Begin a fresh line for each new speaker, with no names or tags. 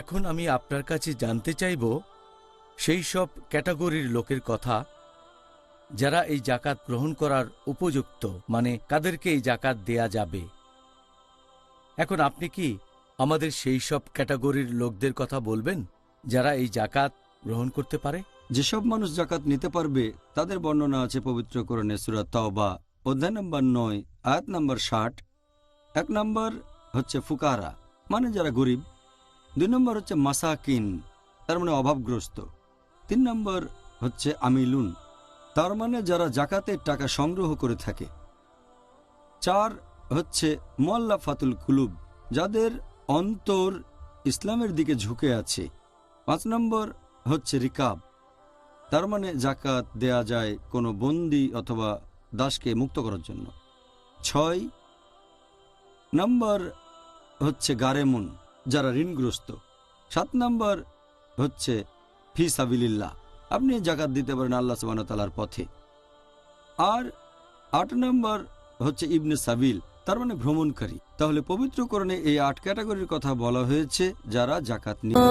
এখন আমি আপনার কাছে জানতে চাইব সেই সব ক্যাটাগরির লোকের কথা যারা এই জাকাত গ্রহণ করার উপযুক্ত, মানে কাদেরকে এই জাকাত দেয়া যাবে। এখন আপনি কি আমাদের সেই সব ক্যাটাগরির লোকদের কথা বলবেন যারা এই জাকাত গ্রহণ করতে পারে?
যেসব মানুষ জাকাত নিতে পারবে তাদের বর্ণনা আছে পবিত্র কোরআনে সূরা তাওবা অধ্যায় নম্বর 9 আয়াত নম্বর 60। 1 নম্বর হচ্ছে ফুকারা, মানে যারা গরিব। 2 নম্বর হচ্ছে মাসাকিন, তার মানে অভাবগ্রস্ত। 3 নম্বর হচ্ছে আমিলুন, তার মানে যারা জাকাতের টাকা সংগ্রহ করে থাকে। 4 হচ্ছে মুআল্লাফাতুল কুলুব, যাদের অন্তর ইসলামের দিকে ঝুঁকে আছে। 5 নম্বর হচ্ছে রিকাব, তার মানে জাকাত দেয়া যায় কোনো বন্দী অথবা দাসকে মুক্ত করার জন্য। 6 নম্বর হচ্ছে গারেমুন, যারা ঋণগ্রস্ত। 7 নম্বর হচ্ছে ফি সাবিলিল্লাহ, আপনি জাকাত দিতে পারেন আল্লাহ সুবহানাহু ওয়া তাআলার পথে। আর 8 নম্বর হচ্ছে ইবনে সাবিল, তার মানে ভ্রমণকারী। তাহলে পবিত্র কোরআনে এই 8 ক্যাটাগরির কথা বলা হয়েছে যারা জাকাত নিবে।